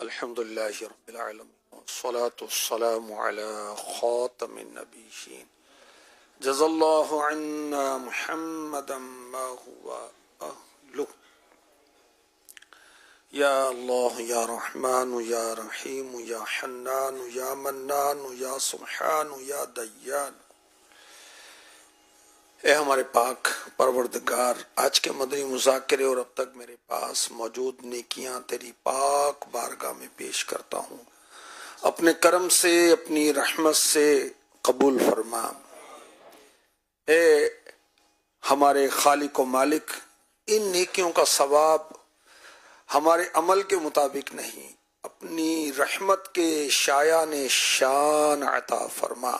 अल्हम्दुलिल्लाहि रब्बिल आलमीन वस्सलातु वस्सलामु अला खातमिन नबिय्यीन जज़ल्लाहु अन्ना मुहम्मदन मा हुवा अहलुहु या अल्लाह या रहमान या रहीम या हन्नान या मन्नान या सुब्हान या दय्यान। ए हमारे पाक परवरदिगार, आज के मदनी मुज़ाकिरे और अब तक मेरे पास मौजूद नेकियां तेरी पाक बारगाह में पेश करता हूँ। अपने करम से, अपनी रहमत से कबूल फरमा। ए हमारे खालिक व मालिक, इन नेकियों का सवाब हमारे अमल के मुताबिक नहीं, अपनी रहमत के शायान शान अता फरमा।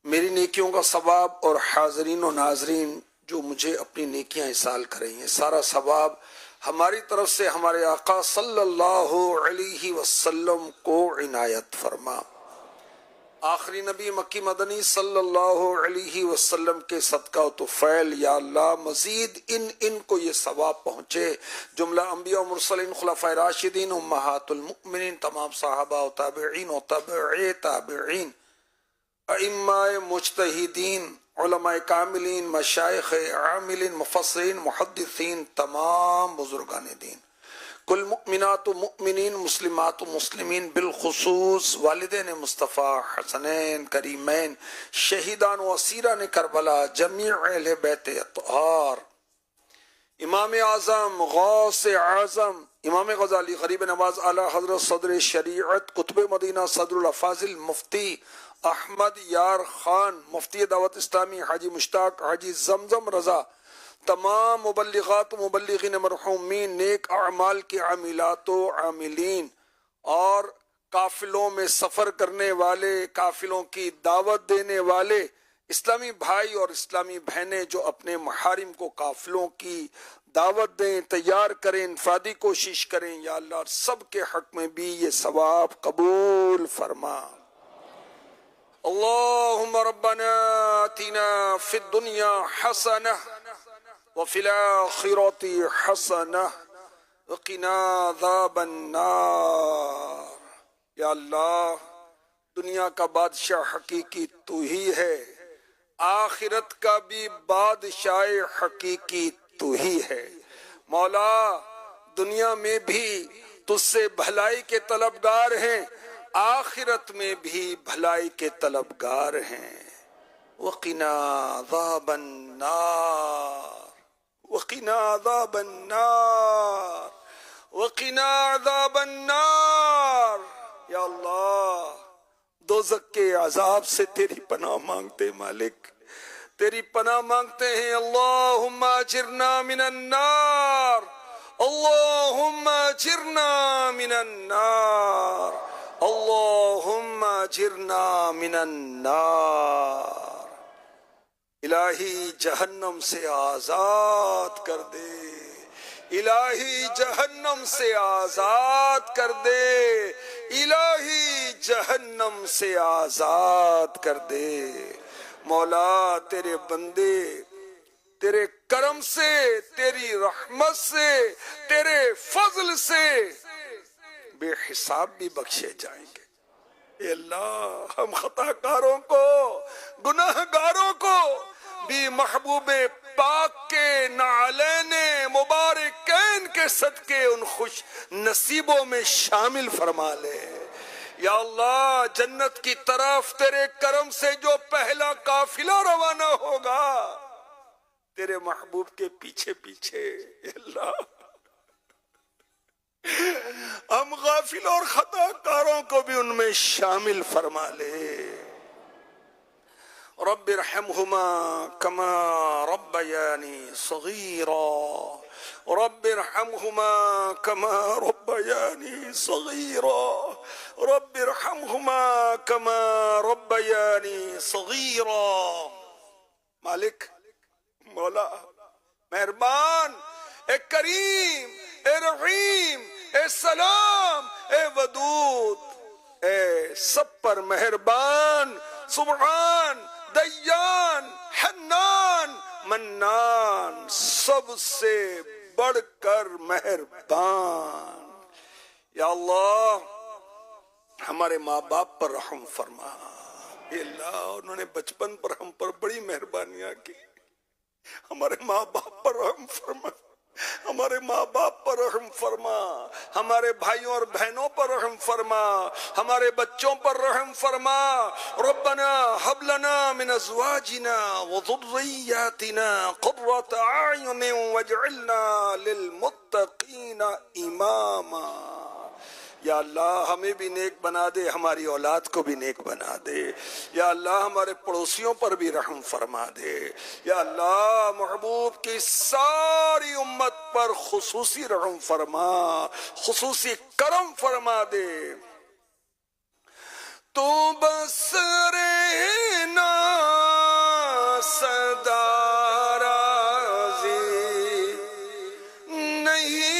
मेरी नेकियों का सवाब और हाज़रीन और नाजरीन जो मुझे अपनी नेकियां इसाल करेंगे, सारा सवाब हमारी तरफ से हमारे आका सल्लल्लाहु अलैहि वसल्लम को इनायत फरमा। आखिरी नबी मक्की मदनी सल्लल्लाहु अलैहि वसल्लम के सदका तो फैल या अल्लाह मजीद इनको ये सवाब पहुँचे। जुमला अंबिया और मुरसलीन, खुलफाए राशिदीन, उम्महातुल मुमिनीन, तमाम सहाबा और ताबिईन और तबए ताबिईन, अइम्माए मुज्तहिदीन, उलमाए कामिलीन, मशाइख आमिलीन, मुफस्सिरीन, मुहद्दिसीन, तमाम बुजुर्गान दीन, कुल मुमिनात मुमिनीन, मुस्लिमात मुस्लिमीन, बिलखुसूस वालिदैन मुस्तफ़ा हसनैन करीमैन, शहीदान व असीरान करबला, जमी अहले बैत अतहार, इमाम आज़म गौस आज़म इमाम गज़ाली गरीब नवाज आला हज़रत सदर शरीयत कुतुब मदीना सदरुल अफाजिल मुफ्ती अहमद यार खान, मुफ्ती दावत इस्लामी हाजी मुश्ताक हाजी जमजम रजा, तमाम मुबल्लिगात मुबल्लिगीन मरहूमीन, नेक अमाल के आमिलात आमिलीन और काफिलों में सफर करने वाले, काफिलों की दावत देने वाले इस्लामी भाई और इस्लामी बहनें जो अपने महारिम को काफिलों की दावत दें, तैयार करें, इनफरादी कोशिश करें। या अल्लाह सबके हक में भी ये सवाब कबूल फरमा। अल्लाहुम्मा रब्बना आतिना फिद दुनिया हसनह व फिल आखिरति हसनह व क़िना अज़ाबन नार। या अल्लाह, दुनिया का बादशाह हकीकी तू ही है, आखिरत का भी बादशाह हकीकी तू ही है। मौला, दुनिया में भी तुझसे भलाई के तलबगार हैं, आखिरत में भी भलाई के तलबगार हैं। वक़िना अज़ाबन नार, वक़िना अज़ाबन नार, वक़िना अज़ाबन नार। या अल्लाह, दोज़ख के अज़ाब से तेरी पनाह मांगते मालिक, तेरी पनाह मांगते हैं। अल्लाहुम्मा अजिरना मिनन नार, अल्लाहुम्मा अजिरना मिनन नार, अल्लाहुम्मा अजिरना मिनन नार। इलाही जहन्नम से आजाद कर दे, इलाही जहन्नम से आजाद कर दे, इलाही जहन्नम से आजाद कर दे। मौला, तेरे बंदे तेरे करम से, तेरी रहमत से, तेरे फजल से बेहिसाब भी बख्शे जाएंगे। अल्लाह, हम खताकारों को, गुनाहगारों को भी महबूबे पाक के नालैने मुबारकैन के सदके उन खुश नसीबों में शामिल फरमा ले। या अल्लाह, जन्नत की तरफ तेरे करम से जो पहला काफिला रवाना होगा, तेरे महबूब के पीछे पीछे, अल्लाह, हम गाफिल और खताकारों को भी उनमें शामिल फरमा ले। रब्बिरहमहुमा कमा रब्बयानी सगीरा, रब्बिरहमहुमा कमा रब्बयानी सगीरा, रब्बिरहमहुमा कमा रब्बयानी सगीरा। मालिक, मौला, मेहरबान, ए करीम, ए रहीम, ए सलाम, ए वदूद, ए सब पर मेहरबान, सुबहान, दय्यान, हन्नान, मन्नान, सबसे बढ़कर मेहरबान। या अल्लाह हमारे माँ बाप पर रहम फरमा। ये अल्लाह उन्होंने बचपन पर हम पर बड़ी मेहरबानियां की। हमारे माँ बाप पर रहम फरमा, हमारे माँ बाप पर रहम फरमा, हमारे भाइयों और बहनों पर रहम फरमा, हमारे बच्चों पर रहम फरमा। रब्बना हब लना मिन अज़वाजिना व ज़ुर्रिय्यातिना क़ुर्रत अ'युन वजअलना लिलमुत्तक़ीना इमामा। या अल्लाह हमें भी नेक बना दे, हमारी औलाद को भी नेक बना दे। या अल्लाह हमारे पड़ोसियों पर भी रहम फरमा दे। या अल्लाह महबूब की सारी उम्मत पर खुसूसी रहम फरमा, खुसूसी करम फरमा दे। तो बस रहना सदा राज़ी, नहीं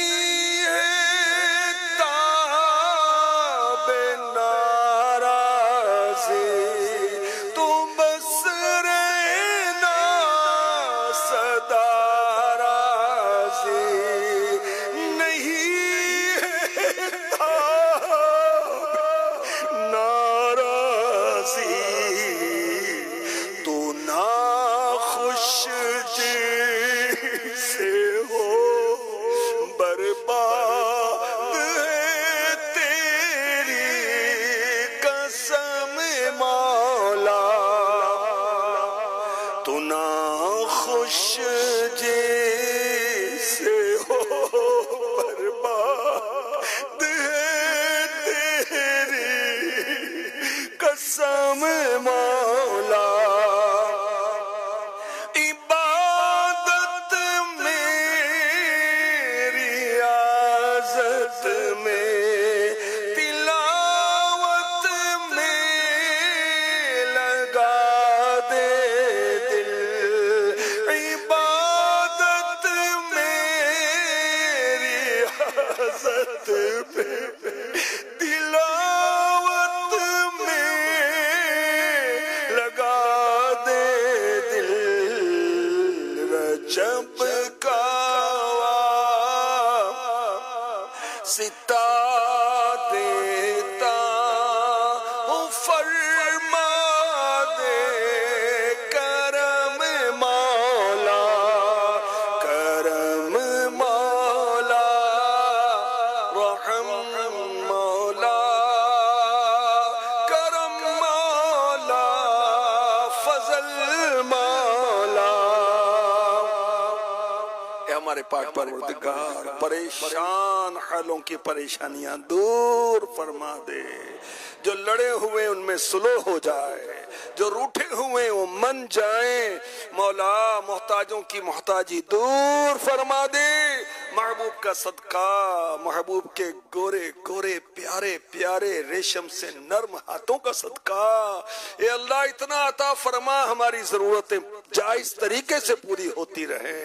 पाक परवरदिगार परेशान हालों की परेशानियां दूर फरमा दे। जो लड़े हुए उनमें सुलह हो जाए, जो रूठे हुए वो मन जाए। मौला मोहताजों की मोहताजी दूर फरमा दे। महबूब का सदका, महबूब के गोरे गोरे प्यारे प्यारे रेशम से नर्म हाथों का सदका। ये अल्लाह इतना अता फरमा, हमारी जरूरतें जायज तरीके से पूरी होती रहे।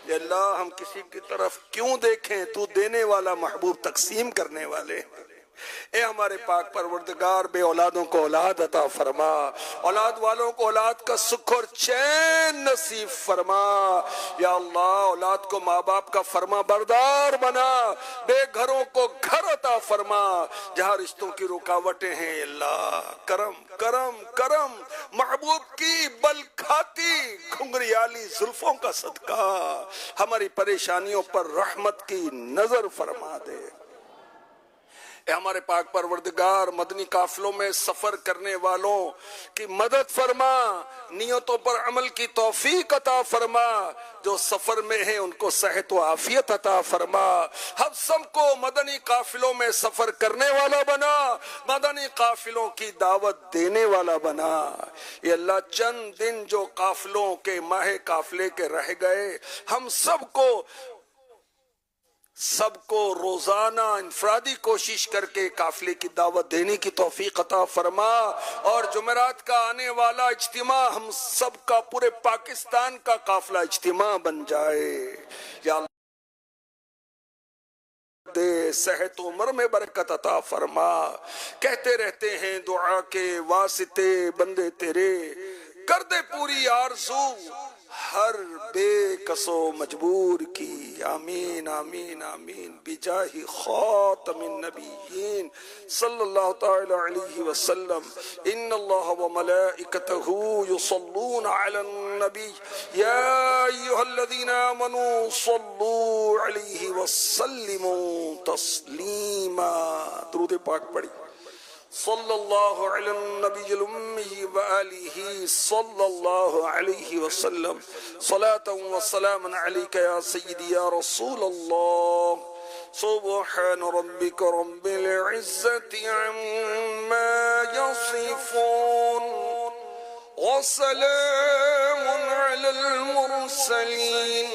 ये अल्लाह हम किसी की तरफ क्यों देखें, तू देने वाला, महबूब तकसीम करने वाले। ए हमारे पाक परवरदिगार बे औलादों को औलाद अता फरमा, औलाद वालों को औलाद का सुख और चैन नसीब फरमा। या अल्लाह औलाद को माँ बाप का फरमा बरदार बना, बेघरों को घर अता फरमा। जहाँ रिश्तों की रुकावटें हैं अल्लाह करम करम करम। महबूब की बल खाती घुंघरियाली जुल्फों का सदका हमारी परेशानियों पर रहमत की नजर फरमा दे। हमारे पाक परवरदिगार मदनी काफिलों में सफर करने वालों की मदद फरमा, नियतों पर अमल की तौफीक अता फरमा। जो सफर में है उनको सेहत व आफियत अता फरमा। हम सबको मदनी काफिलों में सफर करने वाला बना, मदनी काफिलों की दावत देने वाला बना। ये अल्लाह चंद दिन जो काफिलों के माहे काफिले के रह गए, हम सबको रोजाना इंफरादी कोशिश करके काफिले की दावत देने की तौफीक अता फरमा। और जुमेरात का आने वाला इज्तिमा हम सब का, पूरे पाकिस्तान का काफिला इज्तिमा बन जाए। या दे सेहत उम्र में बरकत अता फरमा। कहते रहते हैं दुआ के वास्ते बंदे तेरे, कर दे पूरी आरज़ू हर बेकसो मजबूर की। आमीन आमीन आमीन बिजाहि खातमिन नबिय्यीन सल्लल्लाहु तआला अलैहि वसल्लम। इन्नल्लाह व मलाइकतहु युसल्लूना अलन नबी या अय्युहल्लज़ीना आमनू सल्लू अलैहि वसल्लिमू तस्लीमा। दुरूद पाक पढ़ी। सल्लल्लाहु अलैहि नबील उम्मी व आलिही सल्लल्लाहु अलैहि वसल्लम। सलातन व सलामन अलैका या सय्यदी या रसूल अल्लाह। सुब्हान रब्बिक रब्बिल इज्जति अम्मा यसिफून व सलामुन अलल मुरसलीन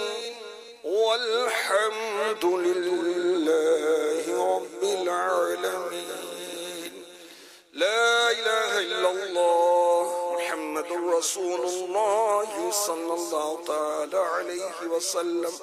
वल्हम्दुलिल्लाहि रब्बिल आलमीन। ला इलाहा इल्लल्लाह मुहम्मदुर रसूलुल्लाह सल्लल्लाहु तआला अलैहि वसल्लम।